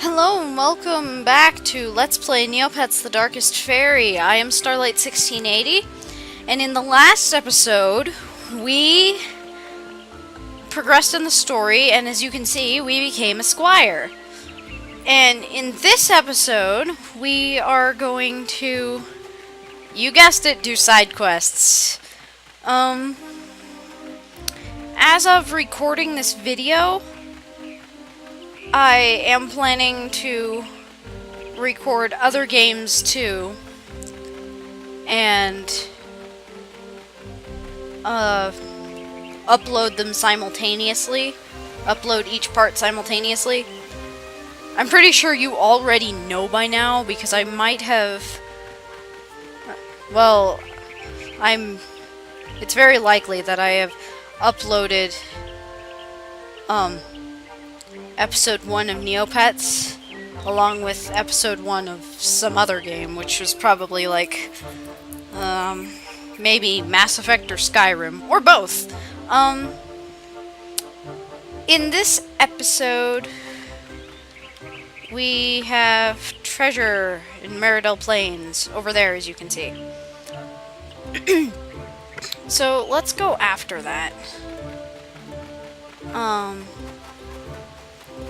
Hello and welcome back to Let's Play Neopets The Darkest Faerie. I am Starlight1680, and in the last episode, we progressed in the story, and as you can see, we became a squire. And in this episode, we are going to, you guessed it, do side quests. As of recording this video, I am planning to record other games too, and upload them simultaneously. Upload each part simultaneously. I'm pretty sure you already know by now because I might have. Well, it's very likely that I have uploaded episode 1 of Neopets, along with episode 1 of some other game, which was probably like, maybe Mass Effect or Skyrim, or both. In this episode, we have treasure in Meridel Plains, over there as you can see. So, let's go after that.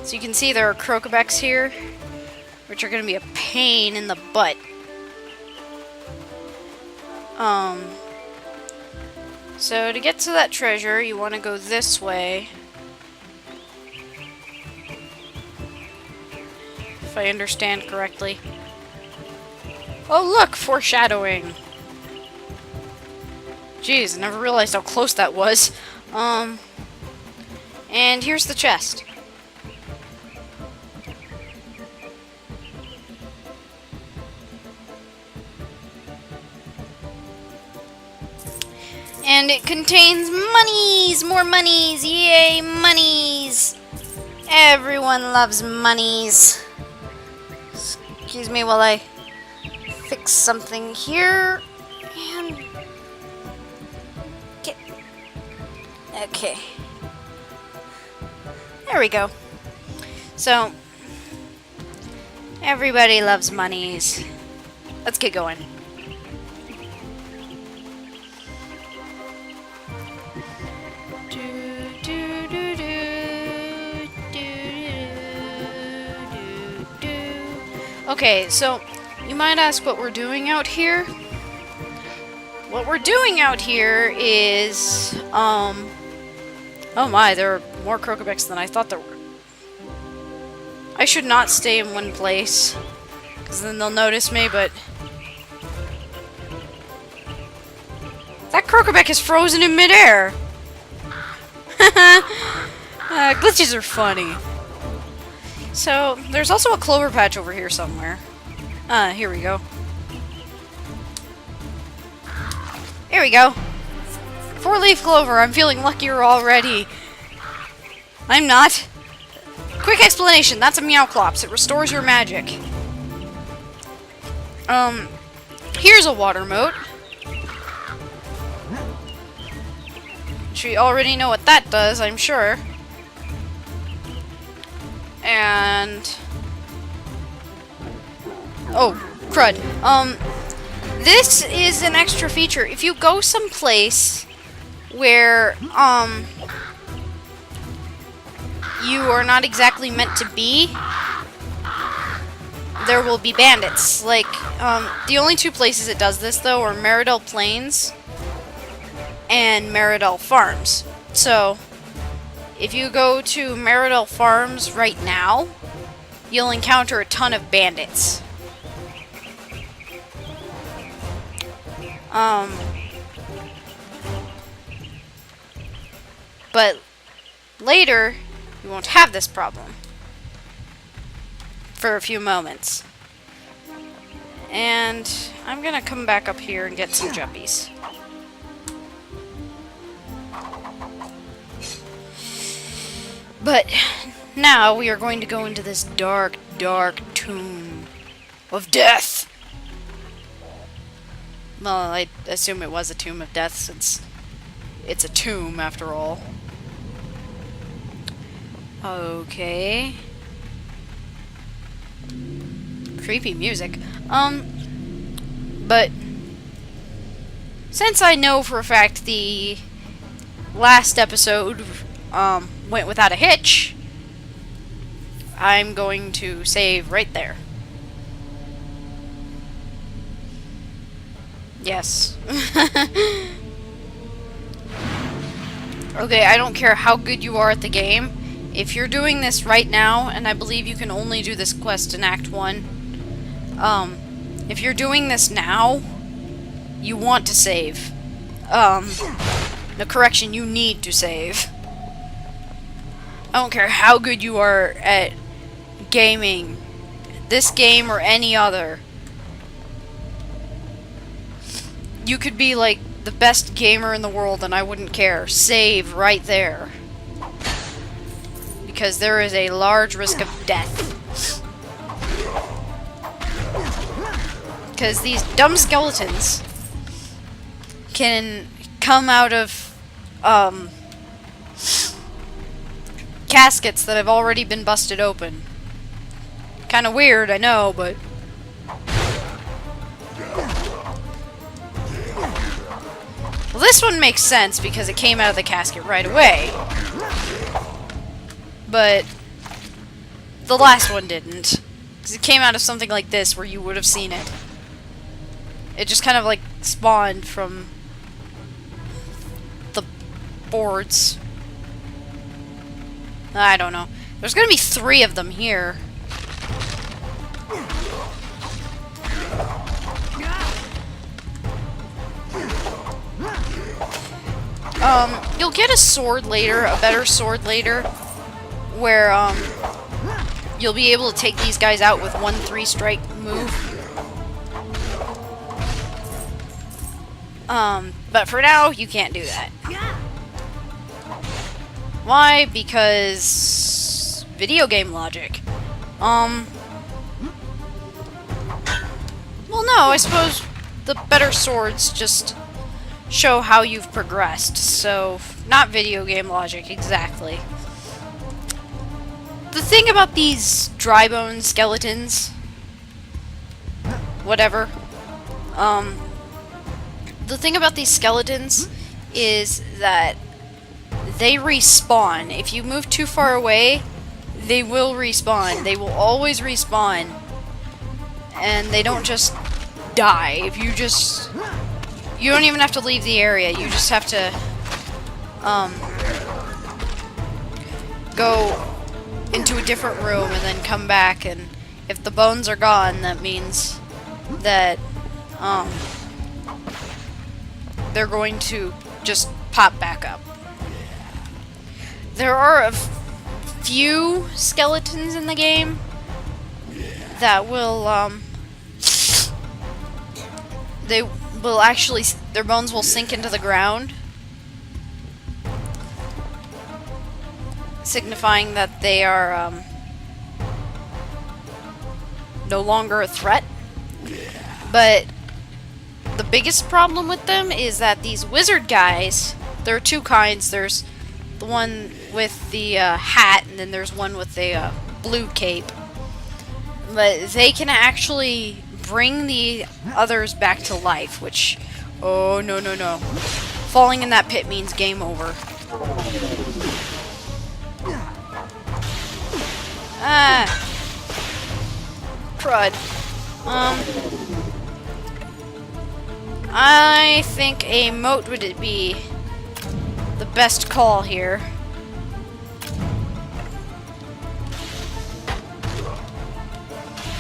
So you can see there are Crocobecs here, which are going to be a pain in the butt. So to get to that treasure, you want to go this way. If I understand correctly. Oh look, foreshadowing. Jeez, I never realized how close that was. And here's the chest. And it contains monies! More monies! Yay, monies! Everyone loves monies. Excuse me while I fix something here. And get... Okay. There we go. So, everybody loves monies. Let's get going. Okay, so you might ask what we're doing out here. What we're doing out here is, oh my, there are more Crocobecs than I thought there were. I should not stay in one place, because then they'll notice me, but... That Crocobec is frozen in midair! Glitches are funny. So, there's also a clover patch over here somewhere. Here we go. Here we go. 4-leaf clover, I'm feeling luckier already. I'm not. Quick explanation, that's a Meowclops. It restores your magic. Here's a water moat. Which we already know what that does, I'm sure. And... oh, crud. This is an extra feature. If you go someplace where, you are not exactly meant to be, there will be bandits. Like, the only two places it does this, though, are Meridel Plains and Meridel Farms. So, if you go to Meridel Farms right now, you'll encounter a ton of bandits. But later, you won't have this problem. For a few moments. And I'm gonna come back up here and get some juppies. But now we are going to go into this dark, dark tomb of death. Well, I assume it was a tomb of death since it's a tomb after all. Okay. creepy music. But since I know for a fact the last episode went without a hitch, I'm going to save right there. Yes. Okay, I don't care how good you are at the game. If you're doing this right now, and I believe you can only do this quest in Act 1, if you're doing this now, you want to save. The correction, you need to save. I don't care how good you are at gaming, this game or any other. You could be like the best gamer in the world and I wouldn't care. Save right there. Because there is a large risk of death. Because these dumb skeletons can come out of caskets that have already been busted open. Kind of weird, I know, but well, this one makes sense because it came out of the casket right away. But the last one didn't. Because it came out of something like this where you would have seen it. It just kind of like spawned from the boards. I don't know. There's gonna be 3 of them here. You'll get a sword later, a better sword later, where, you'll be able to take these guys out with 1 3-strike move. But for now, you can't do that. Why? Because video game logic. Well, no, I suppose the better swords just show how you've progressed, so not video game logic exactly. The thing about these dry bone skeletons, whatever, the thing about these skeletons is that they respawn. If you move too far away, they will respawn. They will always respawn. And they don't just die. If you just... You don't even have to leave the area. You just have to go into a different room and then come back, and if the bones are gone, that means that they're going to just pop back up. There are a few skeletons in the game that will they will actually, their bones will sink into the ground, signifying that they are no longer a threat. But the biggest problem with them is that these wizard guys, there are 2 kinds. There's the one with the hat, and then there's one with the blue cape. But they can actually bring the others back to life, which, oh, no, no, no. Falling in that pit means game over. Ah. Crud. I think a moat would be the best call here.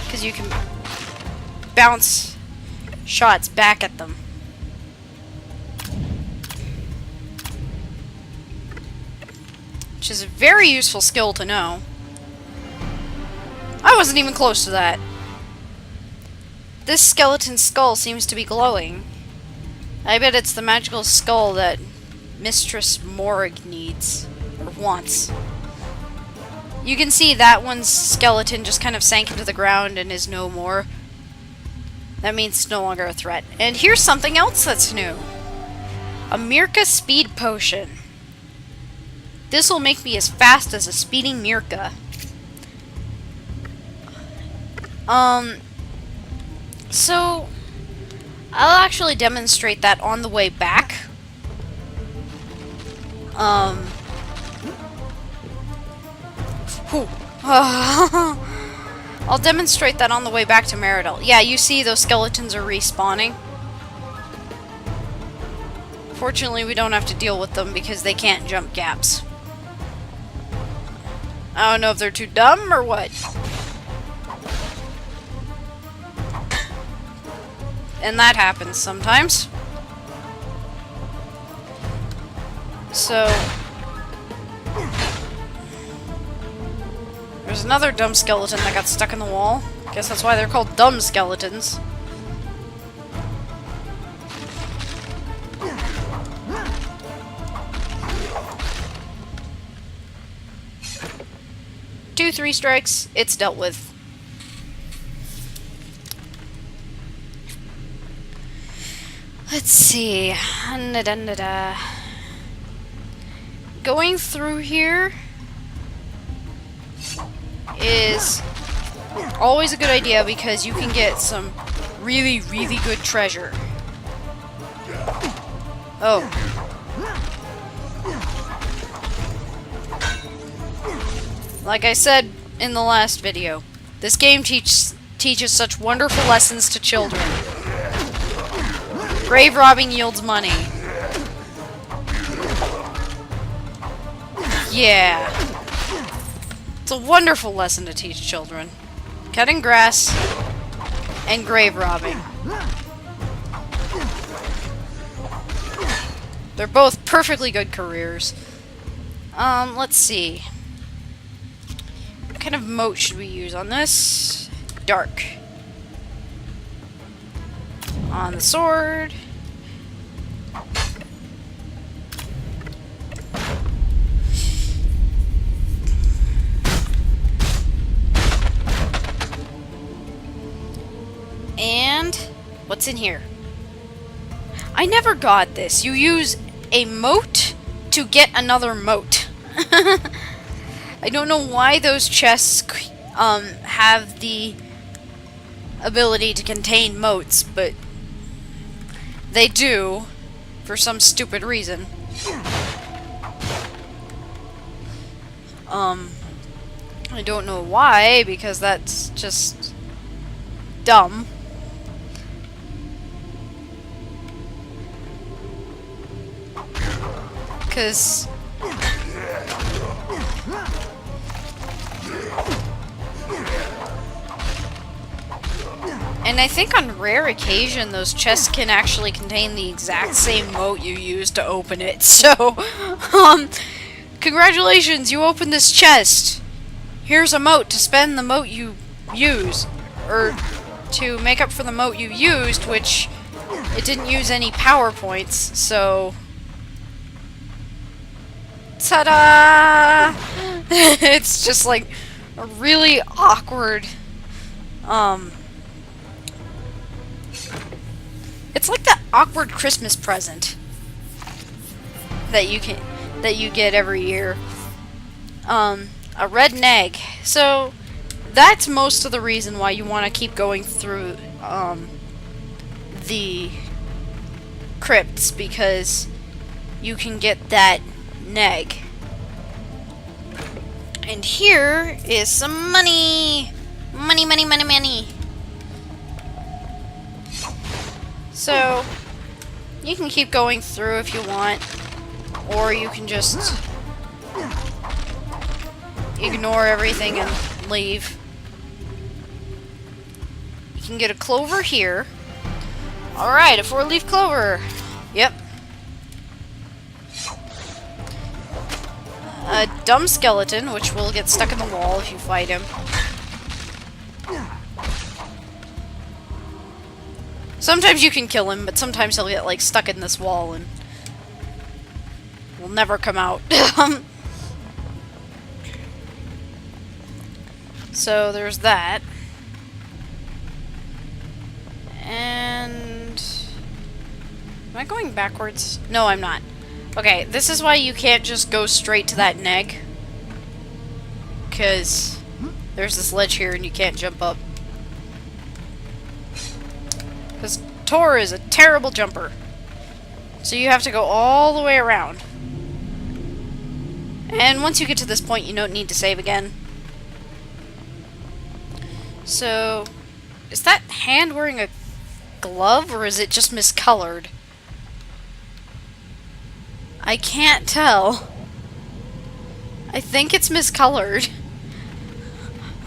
Because you can bounce shots back at them. Which is a very useful skill to know. I wasn't even close to that. This skeleton skull seems to be glowing. I bet it's the magical skull that Mistress Morg needs, or wants. You can see that one's skeleton just kind of sank into the ground and is no more. That means it's no longer a threat. And here's something else that's new. A Mirka speed potion. This will make me as fast as a speeding Mirka. So, I'll actually demonstrate that on the way back. Whew. I'll demonstrate that on the way back to Meridel. Yeah, you see those skeletons are respawning. Fortunately, we don't have to deal with them because they can't jump gaps. I don't know if they're too dumb or what. And that happens sometimes. So... there's another dumb skeleton that got stuck in the wall. Guess that's why they're called dumb skeletons. Two, 3 strikes, it's dealt with. Let's see. Going through here is always a good idea because you can get some really, really good treasure. Oh. Like I said in the last video, this game teaches such wonderful lessons to children. Grave robbing yields money. Yeah. It's a wonderful lesson to teach children. Cutting grass and grave robbing. They're both perfectly good careers. Let's see. What kind of moat should we use on this? Dark. On the sword. And what's in here? I never got this. You use a moat to get another moat. I don't know why those chests have the ability to contain moats, but they do for some stupid reason. I don't know why, because that's just dumb. Because and I think on rare occasion those chests can actually contain the exact same moat you used to open it. So, congratulations, you opened this chest. Here's a moat to spend the moat you use, or to make up for the moat you used, which it didn't use any power points, so ta-da! It's just like a really awkward, it's like that awkward Christmas present that you get every year. A red neg. So that's most of the reason why you want to keep going through the crypts, because you can get that neg. And here is some money. Money, money, money, money. So you can keep going through if you want, or you can just ignore everything and leave. You can get a clover here. Alright, a 4-leaf clover. Yep. A dumb skeleton, which will get stuck in the wall if you fight him. Sometimes you can kill him, but sometimes he'll get, like, stuck in this wall and will never come out. So there's that. And am I going backwards? No, I'm not. Okay, this is why you can't just go straight to that neg, because there's this ledge here and you can't jump up. Because Tor is a terrible jumper. So you have to go all the way around. And once you get to this point, you don't need to save again. So, is that hand wearing a glove, or is it just miscolored? I can't tell. I think it's miscolored.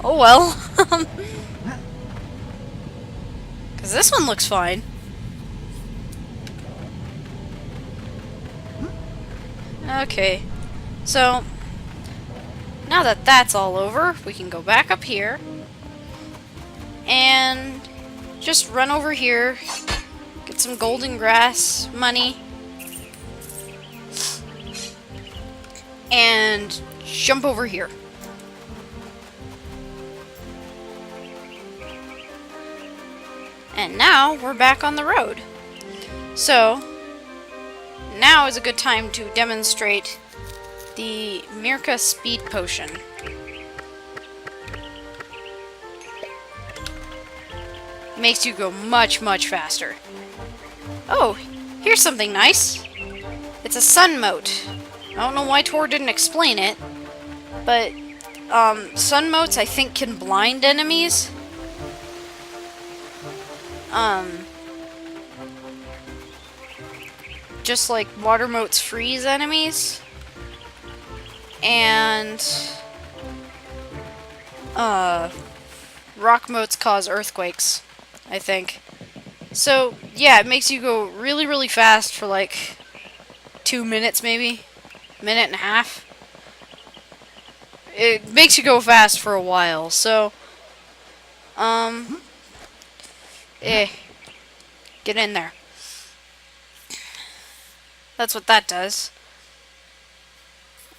Oh well. Because this one looks fine. Okay. So, now that that's all over, we can go back up here. And just run over here. Get some golden grass money. And jump over here. And now we're back on the road. So, now is a good time to demonstrate the Mirka Speed Potion. Makes you go much, much faster. Oh, here's something nice. It's a sun mote. I don't know why Tor didn't explain it, but sun motes I think can blind enemies. Just like water motes freeze enemies. And rock motes cause earthquakes, I think. So, yeah, it makes you go really, really fast for like 2 minutes maybe. Minute and a half. It makes you go fast for a while, so get in there. That's what that does.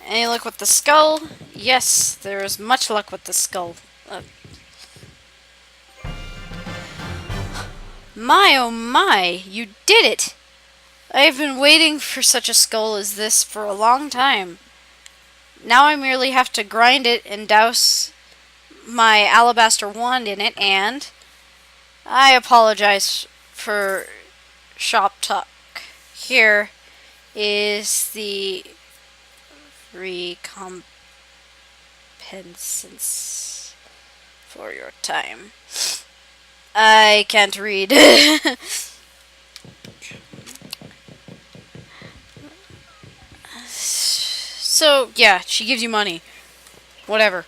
Any luck with the skull? Yes, there is much luck with the skull. My oh my, you did it! I have been waiting for such a skull as this for a long time. Now I merely have to grind it and douse my alabaster wand in it, and I apologize for shop talk. Here is the recompense for your time. I can't read. So, yeah, she gives you money. Whatever.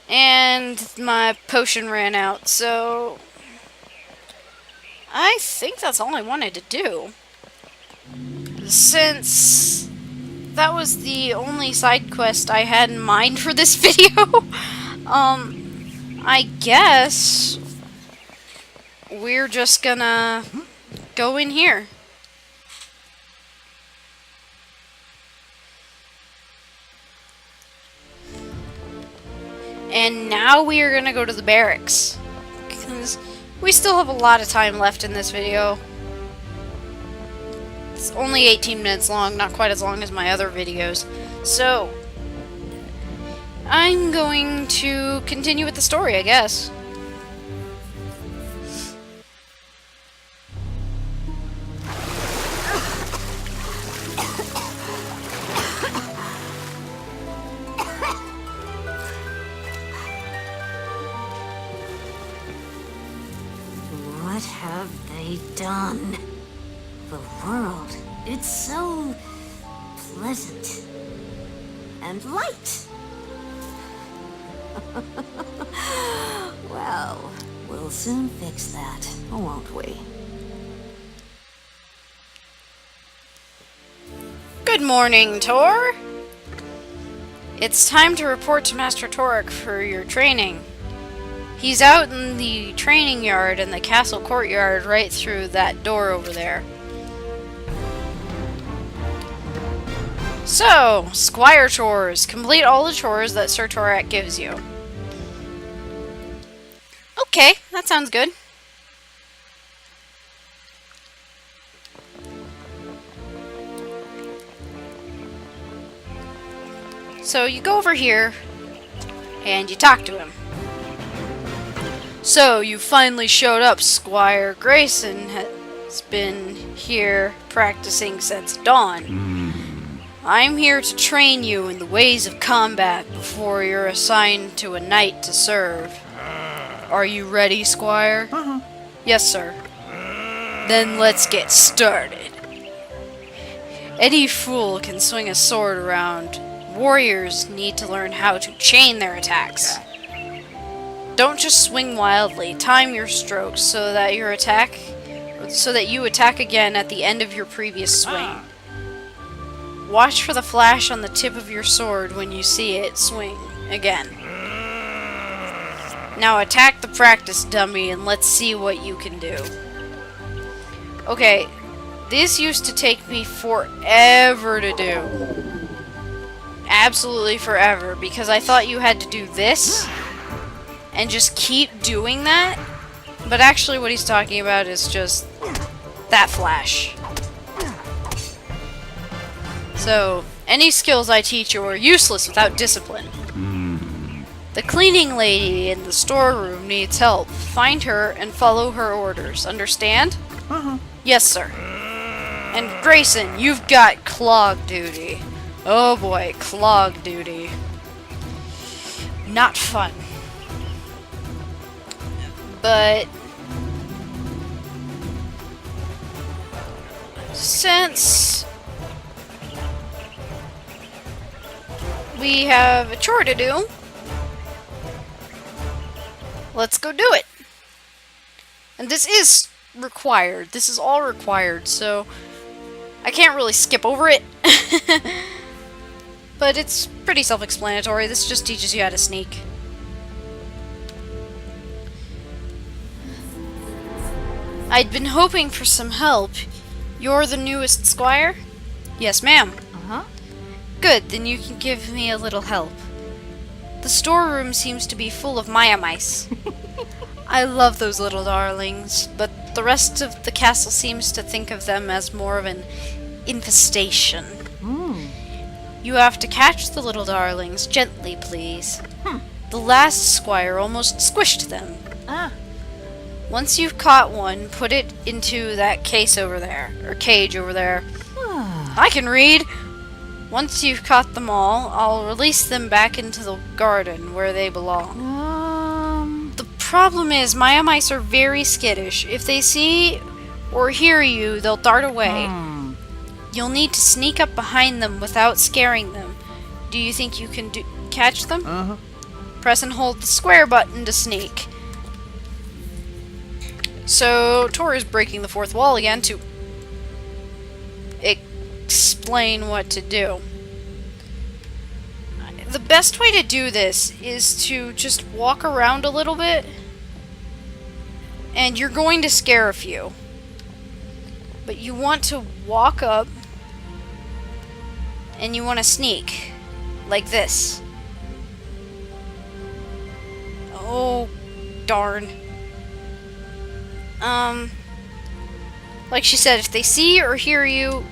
And my potion ran out, so I think that's all I wanted to do. Since that was the only side quest I had in mind for this video, I guess we're just gonna go in here. And now we are gonna go to the barracks, because we still have a lot of time left in this video. It's only 18 minutes long, not quite as long as my other videos. So, I'm going to continue with the story, I guess. What have they done? The world, it's so pleasant and light. Well, we'll soon fix that, won't we? Good morning, Tor. It's time to report to Master Torek for your training. He's out in the training yard in the castle courtyard right through that door over there. So, Squire chores. Complete all the chores that Sir Torek gives you. Okay, that sounds good. So you go over here, and you talk to him. So, you finally showed up, Squire. Grayson has been here practicing since dawn. I'm here to train you in the ways of combat before you're assigned to a knight to serve. Are you ready, Squire? Yes, sir. Then let's get started. Any fool can swing a sword around. Warriors need to learn how to chain their attacks. Don't just swing wildly. Time your strokes so that you attack again at the end of your previous swing. Watch for the flash on the tip of your sword when you see it swing again. Now attack the practice dummy and let's see what you can do. Okay, this used to take me forever to do. Absolutely forever, because I thought you had to do this and just keep doing that. But actually what he's talking about is just that flash. So, any skills I teach you are useless without discipline. The cleaning lady in the storeroom needs help. Find her and follow her orders. Understand? Yes, sir. And Grayson, you've got clog duty. Oh boy, clog duty. Not fun. But since we have a chore to do, let's go do it. And this is required. This is all required, so I can't really skip over it. But it's pretty self-explanatory. This just teaches you how to sneak. I'd been hoping for some help. You're the newest squire? Yes, ma'am. Good, then you can give me a little help. The storeroom seems to be full of Maya mice. I love those little darlings, but the rest of the castle seems to think of them as more of an infestation. You have to catch the little darlings gently, please. The last squire almost squished them. Once you've caught one, put it into that case over there, or cage over there. I can read! Once you've caught them all, I'll release them back into the garden where they belong. The problem is, Maya mice are very skittish. If they see or hear you, they'll dart away. You'll need to sneak up behind them without scaring them. Do you think you can catch them? Press and hold the square button to sneak. So, Tor is breaking the fourth wall again to explain what to do. The best way to do this is to just walk around a little bit, and you're going to scare a few. But you want to walk up, and you want to sneak, like this. Oh, darn. Like she said, if they see or hear you,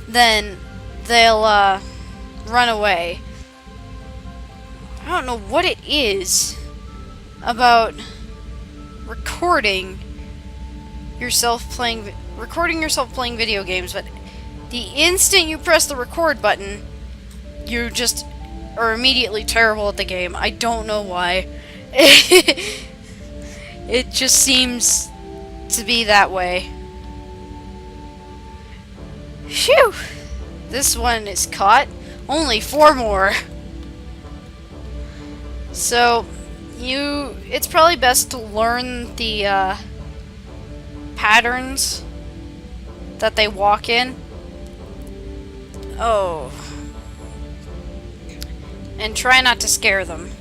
then they'll, run away. I don't know what it is about recording yourself playing video games, but the instant you press the record button, you just are immediately terrible at the game. I don't know why. It just seems to be that way. Phew! This one is caught. Only 4 more. So, it's probably best to learn the patterns that they walk in. Oh. And try not to scare them.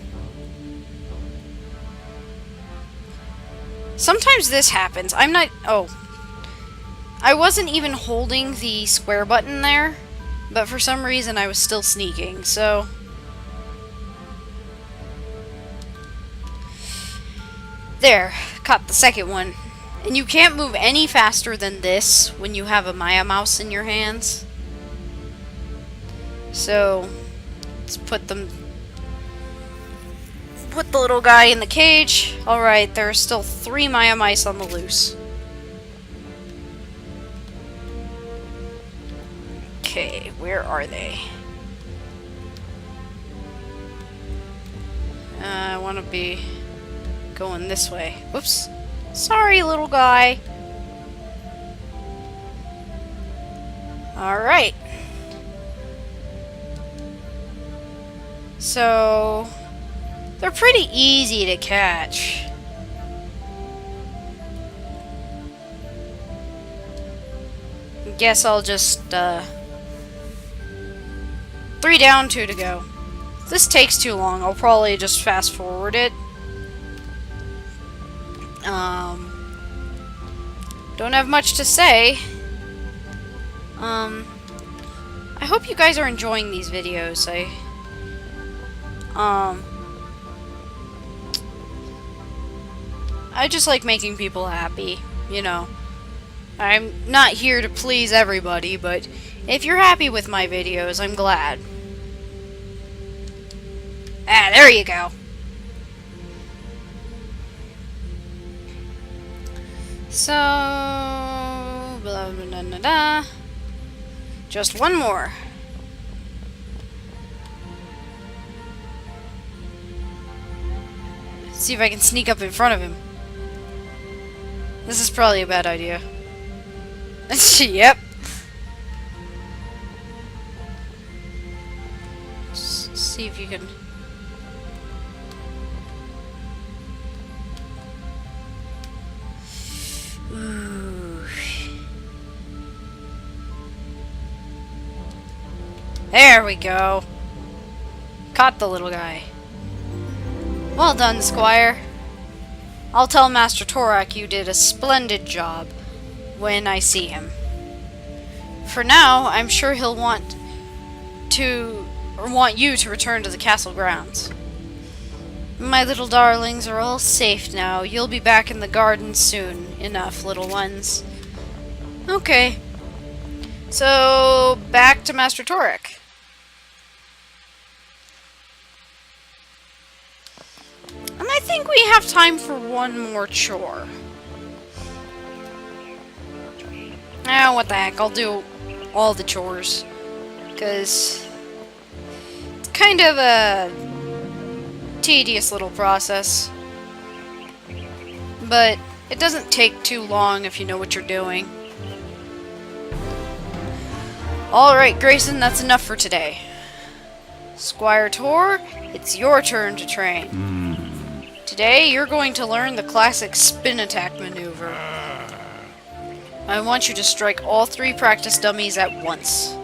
Sometimes this happens. I wasn't even holding the square button there, but for some reason I was still sneaking, so... There, caught the second one. And you can't move any faster than this when you have a Maya mouse in your hands. So, let's put them put the little guy in the cage. Alright, there are still 3 Maya mice on the loose. Okay, where are they? I want to be going this way. Whoops. Sorry, little guy. Alright. So, they're pretty easy to catch. Guess I'll just, 3 down, 2 to go. If this takes too long, I'll probably just fast forward it. Don't have much to say. I hope you guys are enjoying these videos. I just like making people happy, you know. I'm not here to please everybody, but if you're happy with my videos, I'm glad. Ah, there you go. So, blah, blah, blah, blah, blah. Just one more. See if I can sneak up in front of him. This is probably a bad idea. Yep. See if you can. Ooh. There we go. Caught the little guy. Well done, Squire. I'll tell Master Torak you did a splendid job when I see him. For now, I'm sure he'll want you to return to the castle grounds. My little darlings are all safe now. You'll be back in the garden soon enough, little ones. Okay. So, back to Master Torak. And I think we have time for one more chore. Ah, what the heck, I'll do all the chores. Because it's kind of a tedious little process. But it doesn't take too long if you know what you're doing. Alright, Grayson, that's enough for today. Squire Tor, it's your turn to train. Today, you're going to learn the classic spin attack maneuver. I want you to strike all 3 practice dummies at once.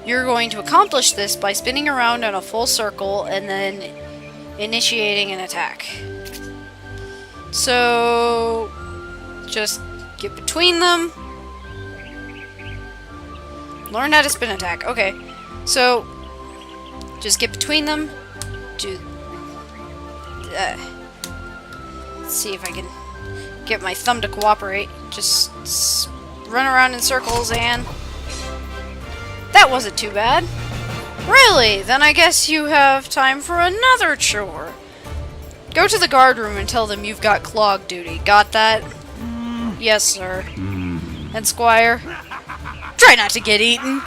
You're going to accomplish this by spinning around in a full circle and then initiating an attack. So, just get between them. Learn how to spin attack. Okay, so just get between them. Do. Let's see if I can get my thumb to cooperate. Just run around in circles and... That wasn't too bad. Really? Then I guess you have time for another chore. Go to the guard room and tell them you've got clog duty. Got that? Yes, sir. And Squire, try not to get eaten.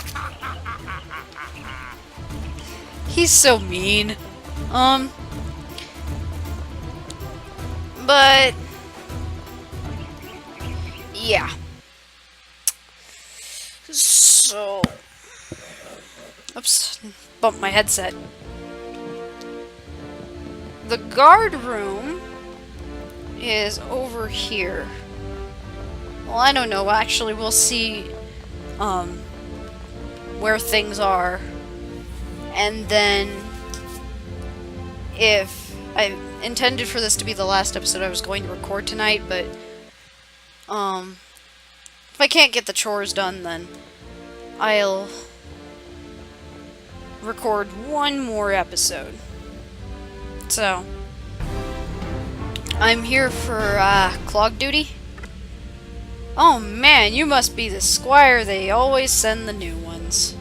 He's so mean. But yeah. So, oops, bumped my headset. The guard room is over here. Well, I don't know. Actually, we'll see where things are. And then if I intended for this to be the last episode I was going to record tonight, but if I can't get the chores done, then I'll record one more episode. So, I'm here for clog duty. Oh man, you must be the Squire they always send the new ones.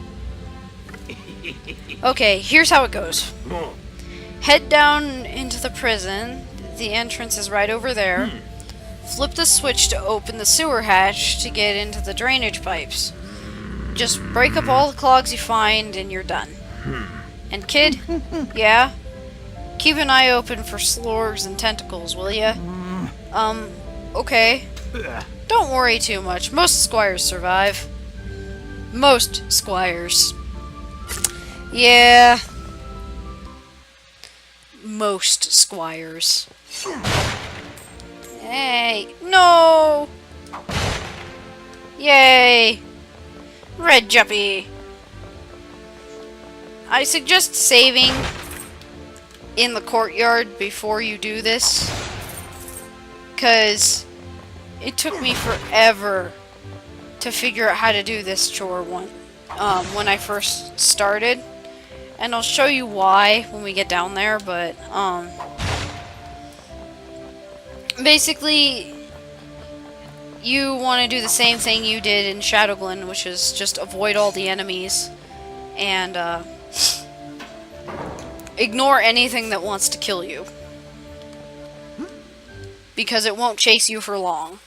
Okay, here's how it goes. Head down into the prison. The entrance is right over there. Flip the switch to open the sewer hatch to get into the drainage pipes. Just break up all the clogs you find and you're done. And kid, yeah? Keep an eye open for slorgs and tentacles, will ya? Okay. Don't worry too much. Most squires survive. Most squires. Yeah. Most squires. Hey. No! Yay! Red Juppy. I suggest saving in the courtyard before you do this, because it took me forever to figure out how to do this chore when I first started, and I'll show you why when we get down there. But basically, you want to do the same thing you did in Shadowglen, which is just avoid all the enemies and ignore anything that wants to kill you, because it won't chase you for long.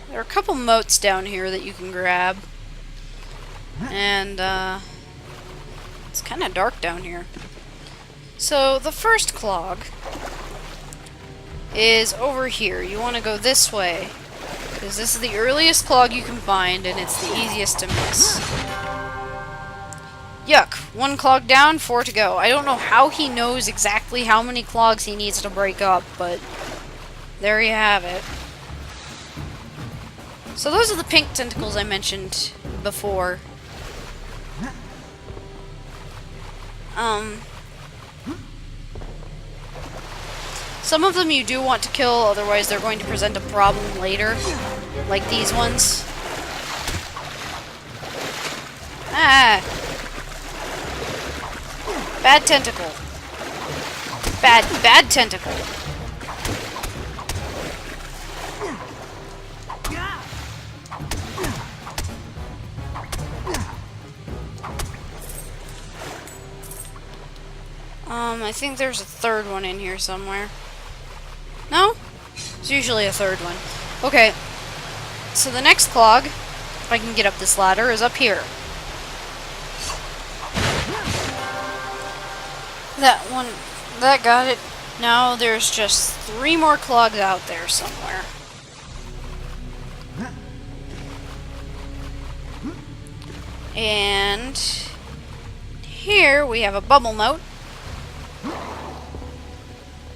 There are a couple motes down here that you can grab, and it's kind of dark down here. So the first clog is over here. You want to go this way, because this is the earliest clog you can find, and it's the easiest to miss. Yuck. 1 clog down, 4 to go. I don't know how he knows exactly how many clogs he needs to break up, but there you have it. So those are the pink tentacles I mentioned before. Some of them you do want to kill, otherwise they're going to present a problem later, like these ones. Ah! Bad tentacle. Bad tentacle. I think there's a third one in here somewhere. No? There's usually a third one. Okay. So the next clog, if I can get up this ladder, is up here. That one, that got it. Now there's just 3 more clogs out there somewhere. And here we have a bubble mote,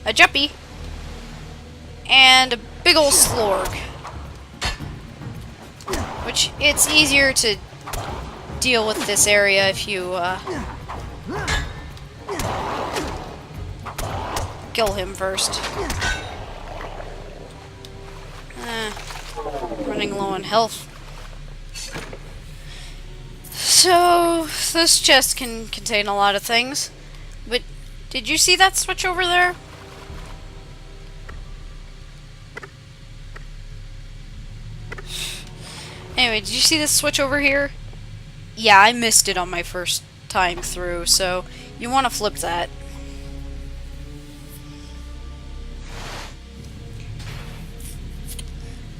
a juppy, and a big ol' slorg. Which, it's easier to deal with this area if you kill him first. Running low on health. So, this chest can contain a lot of things. But, did you see that switch over there? Anyway, did you see this switch over here? Yeah, I missed it on my first time through, so you want to flip that.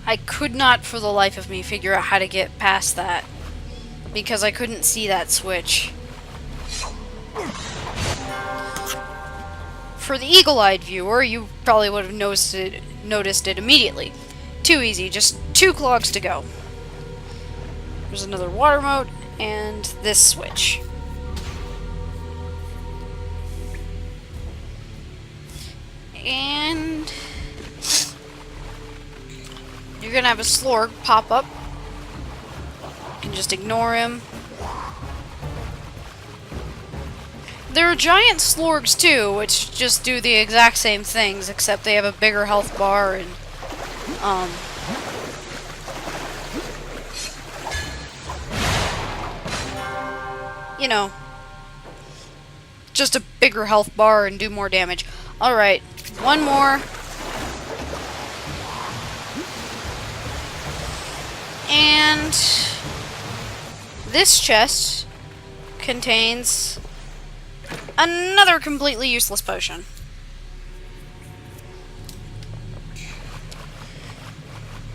I could not for the life of me figure out how to get past that, because I couldn't see that switch. For the eagle-eyed viewer, you probably would have noticed it immediately. Too easy, just 2 clogs to go. There's another water mote, and this switch. And you're gonna have a slorg pop up. You can just ignore him. There are giant slorgs too, which just do the exact same things, except they have a bigger health bar and you know, just a bigger health bar and do more damage. Alright, 1 more. And this chest contains another completely useless potion.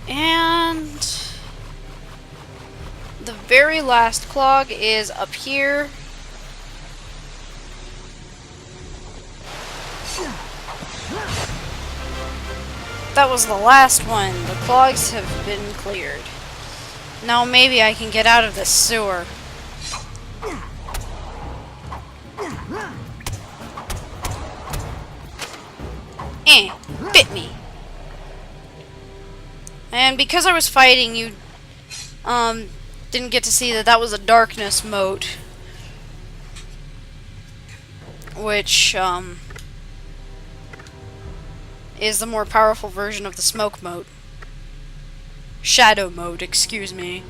And the very last clog is up here. That was the last one. The clogs have been cleared. Now maybe I can get out of this sewer. Bit me. And because I was fighting, you didn't get to see that that was a darkness mote, which is the more powerful version of the smoke mote. Shadow mote, excuse me.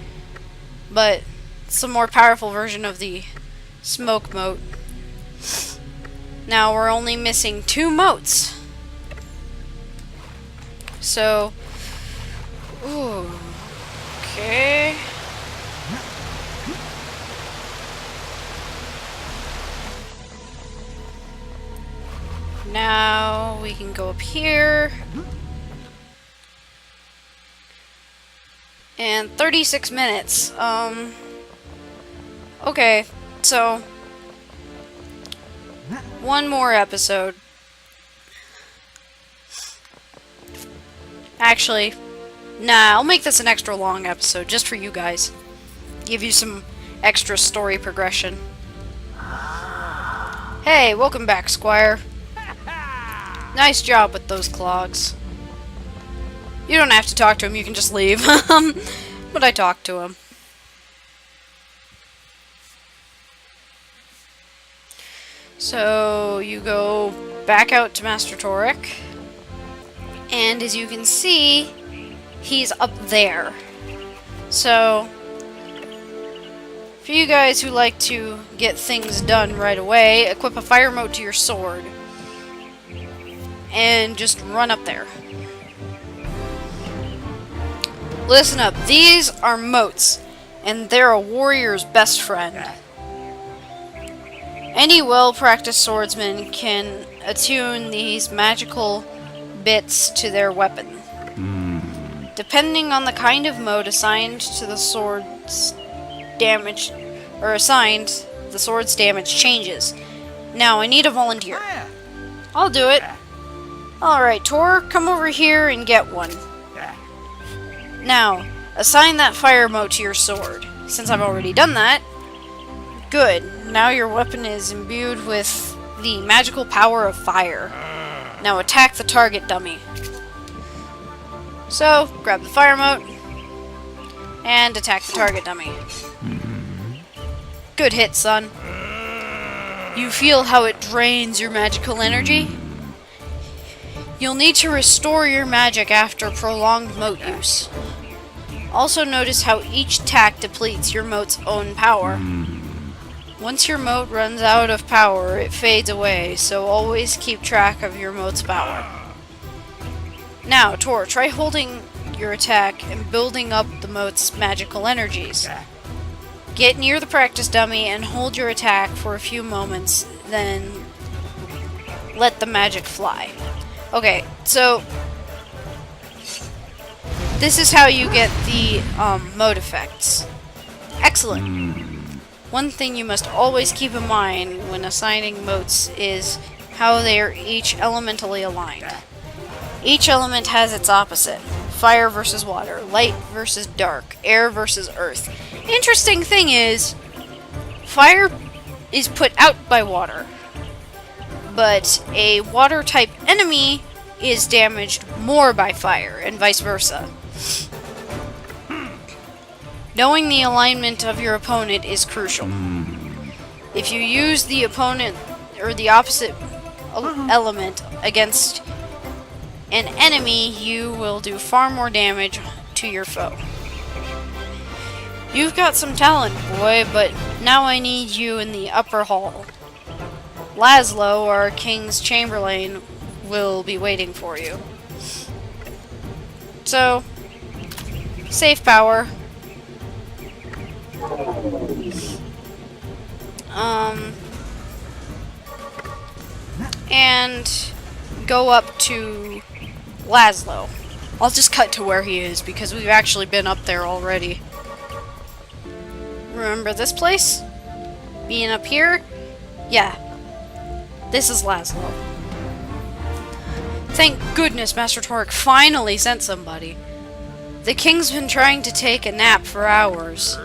But it's the more powerful version of the smoke mote. Now we're only missing 2 motes. So, ooh, okay. Now we can go up here. And 36 minutes. Okay, so one more episode. Actually, nah, I'll make this an extra long episode just for you guys. Give you some extra story progression. Hey, welcome back, Squire. Nice job with those clogs. You don't have to talk to him, you can just leave. But I talked to him. So, you go back out to Master Torek. And as you can see, he's up there. So, for you guys who like to get things done right away, equip a fire mote to your sword. And just run up there. Listen up, these are motes, and they're a warrior's best friend. Any well-practiced swordsman can attune these magical bits to their weapon. Depending on the kind of mote assigned to the sword's damage, the sword's damage changes. Now, I need a volunteer. I'll do it. Alright, Tor, come over here and get one. Now, assign that fire mote to your sword. Since I've already done that, good. Now your weapon is imbued with the magical power of fire. Now attack the target dummy. So, grab the fire mote and attack the target dummy. Good hit, son. You feel how it drains your magical energy? You'll need to restore your magic after prolonged mote use. Also notice how each attack depletes your mote's own power. Once your mote runs out of power, it fades away, so always keep track of your mote's power. Now, Tor, try holding your attack and building up the mote's magical energies. Get near the practice dummy and hold your attack for a few moments, then let the magic fly. Okay, so this is how you get the mote effects. Excellent. One thing you must always keep in mind when assigning motes is how they are each elementally aligned. Each element has its opposite. Fire versus water, light versus dark, air versus earth. Interesting thing is, fire is put out by water, but a water-type enemy is damaged more by fire, and vice versa. Knowing the alignment of your opponent is crucial. If you use the opponent or the opposite element against an enemy, you will do far more damage to your foe. You've got some talent, boy, but now I need you in the upper hall. Laszlo, our king's chamberlain, will be waiting for you. So, save power. And go up to Laszlo. I'll just cut to where he is because we've actually been up there already. Remember this place? Being up here? Yeah. This is Laszlo. Thank goodness Master Torek finally sent somebody. The king's been trying to take a nap for hours.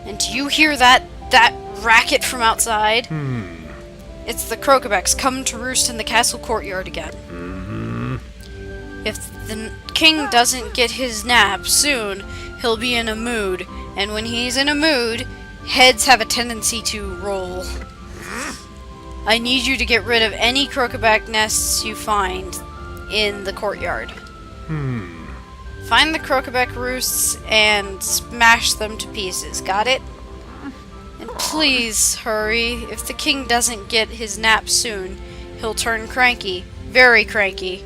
And do you hear that racket from outside? It's the Crocobecs come to roost in the castle courtyard again. If the king doesn't get his nap soon, he'll be in a mood. And when he's in a mood, heads have a tendency to roll. I need you to get rid of any Crocobec nests you find in the courtyard. Find the Crocobec roosts and smash them to pieces. Got it? And please hurry. If the king doesn't get his nap soon, he'll turn cranky. Very cranky.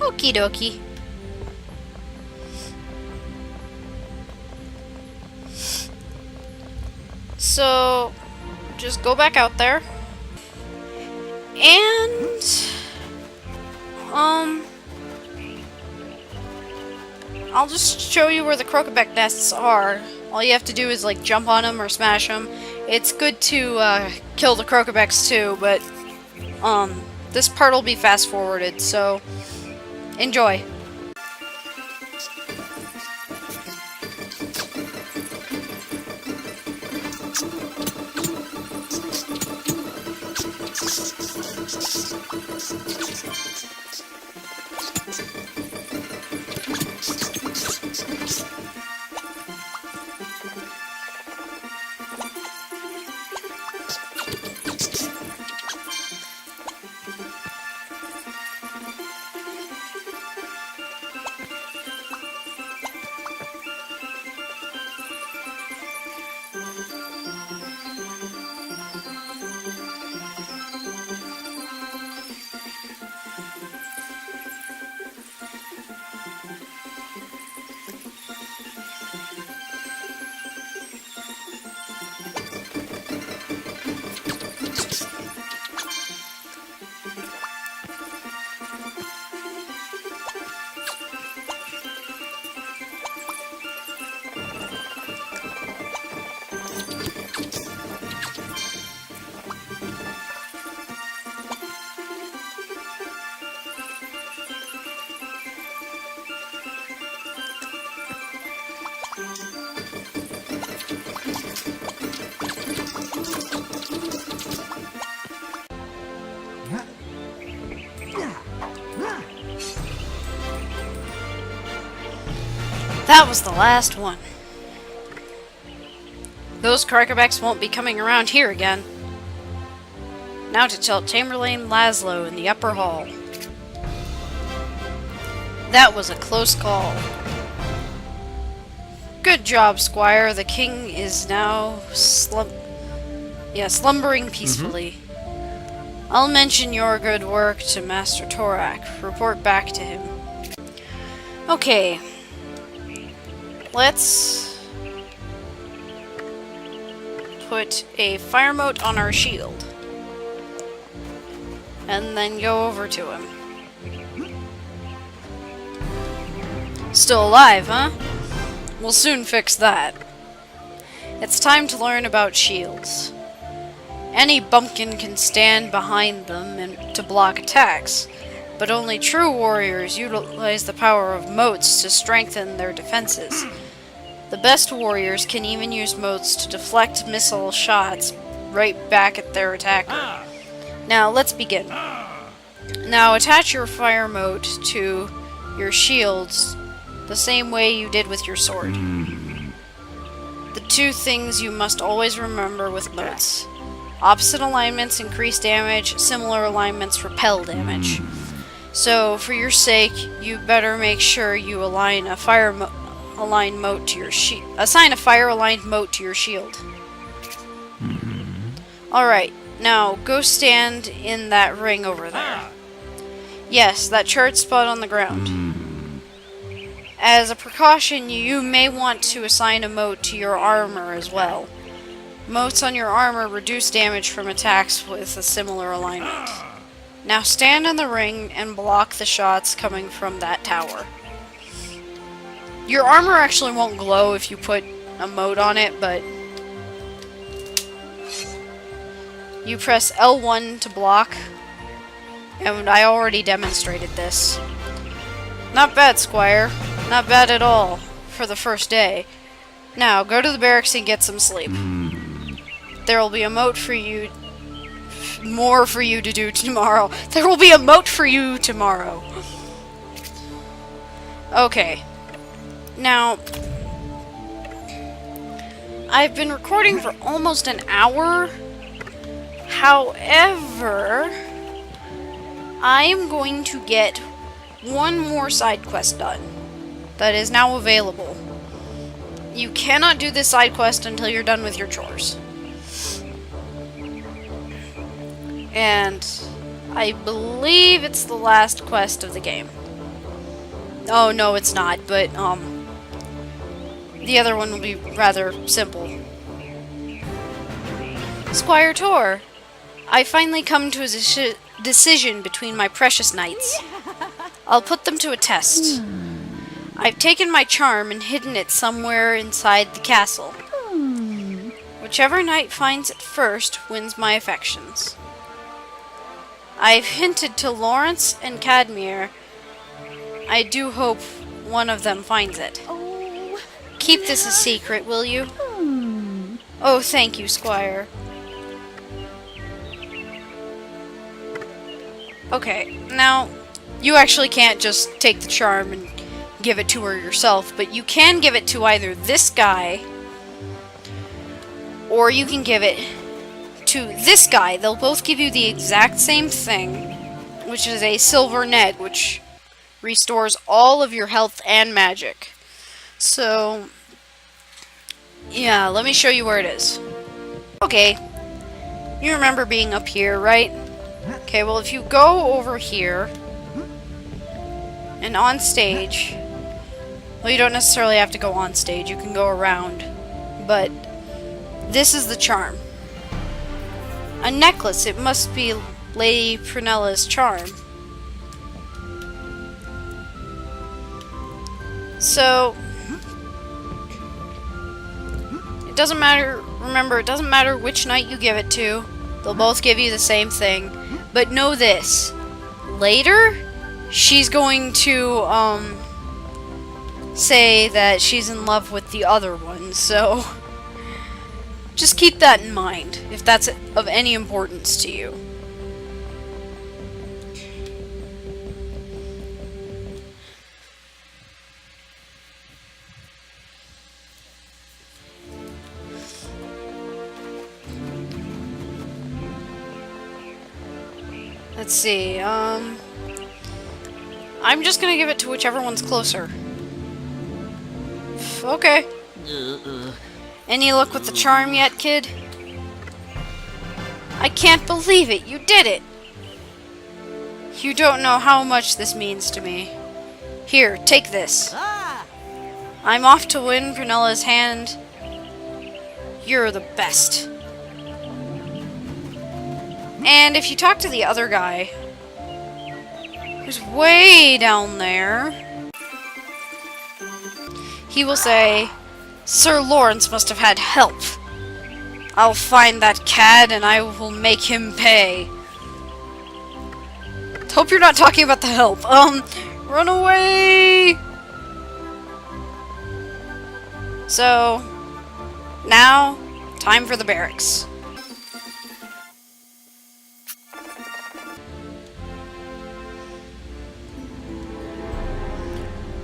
Okie dokie. So, just go back out there. And I'll just show you where the Crocobec nests are. All you have to do is like jump on them or smash them. It's good to kill the Crocobecs too, but this part will be fast forwarded, so enjoy. That was the last one. Those Crocobecs won't be coming around here again. Now to tell Chamberlain Laszlo in the upper hall. That was a close call. Good job, Squire. The king is now slumbering peacefully. I'll mention your good work to Master Torak. Report back to him. Okay. Let's put a fire mote on our shield. And then go over to him. Still alive, huh? We'll soon fix that. It's time to learn about shields. Any bumpkin can stand behind them and to block attacks, but only true warriors utilize the power of motes to strengthen their defenses. The best warriors can even use motes to deflect missile shots right back at their attacker. Now, let's begin. Now, attach your fire mote to your shields the same way you did with your sword. The two things you must always remember with motes. Opposite alignments increase damage, similar alignments repel damage. So, for your sake, you better make sure you align a fire-aligned mote to your shield. Assign a fire-aligned mote to your shield. Alright, now go stand in that ring over there. Yes, that charred spot on the ground. As a precaution, you may want to assign a mote to your armor as well. Motes on your armor reduce damage from attacks with a similar alignment. Now stand in the ring and block the shots coming from that tower. Your armor actually won't glow if you put a mote on it, but you press L1 to block, and I already demonstrated this. Not bad, Squire. Not bad at all for the first day. Now, go to the barracks and get some sleep. There will be a mote for you... More for you to do tomorrow. There will be a mote for you tomorrow. Okay. Now, I've been recording for almost an hour. However, I am going to get one more side quest done that is now available. You cannot do this side quest until you're done with your chores. And I believe it's the last quest of the game. Oh, no, it's not, but, the other one will be rather simple. Squire Tor, I finally come to a decision between my precious knights. I'll put them to a test. I've taken my charm and hidden it somewhere inside the castle. Whichever knight finds it first wins my affections. I've hinted to Lawrence and Cadmere. I do hope one of them finds it. Keep this a secret, will you? Oh, thank you, Squire. Okay, now, you actually can't just take the charm and give it to her yourself, but you can give it to either this guy, or you can give it to this guy. They'll both give you the exact same thing, which is a silver net, which restores all of your health and magic. So, yeah, let me show you where it is. Okay, you remember being up here, right? Okay, well, if you go over here, and on stage, well, you don't necessarily have to go on stage, you can go around, but this is the charm. A necklace, it must be Lady Prunella's charm. So, it doesn't matter, remember, it doesn't matter which knight you give it to, they'll both give you the same thing, but know this, later, she's going to, say that she's in love with the other one, so just keep that in mind, if that's of any importance to you. Let's see, I'm just gonna give it to whichever one's closer. Okay. Any luck with the charm yet, kid? I can't believe it! You did it! You don't know how much this means to me. Here, take this. I'm off to win Prunella's hand. You're the best. And if you talk to the other guy, who's way down there, he will say, Sir Lawrence must have had help. I'll find that cad and I will make him pay. Hope you're not talking about the help. Run away! So, now, time for the barracks.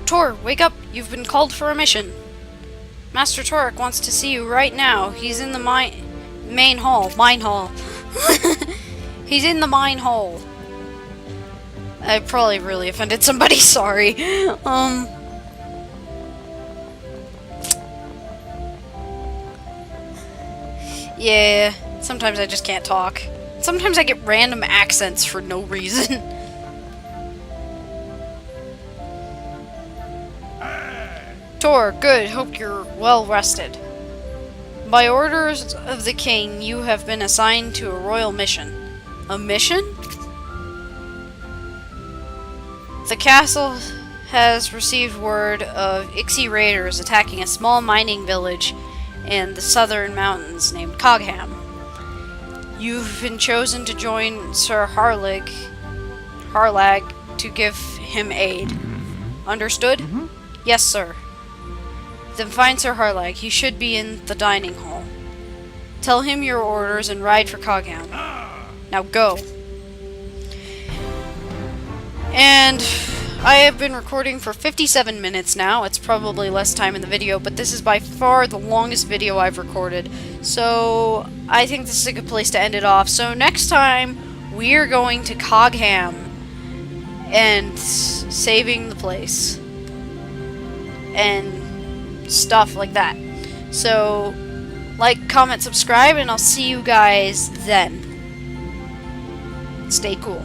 Tor, wake up! You've been called for a mission. Master Torek wants to see you right now. He's in the main hall. Mine hall. He's in the mine hall. I probably really offended somebody, sorry. Yeah, sometimes I just can't talk. Sometimes I get random accents for no reason. Tor, good. Hope you're well rested. By orders of the king, you have been assigned to a royal mission. A mission? The castle has received word of Ixie raiders attacking a small mining village in the southern mountains named Cogham. You've been chosen to join Sir Harlag to give him aid. Understood? Yes, sir. Then find Sir Harlag. He should be in the dining hall. Tell him your orders and ride for Cogham. Now go. And I have been recording for 57 minutes now. It's probably less time in the video, but this is by far the longest video I've recorded. So I think this is a good place to end it off. So next time, we're going to Cogham and saving the place. And stuff like that. So, like, comment, subscribe, and I'll see you guys then. Stay cool.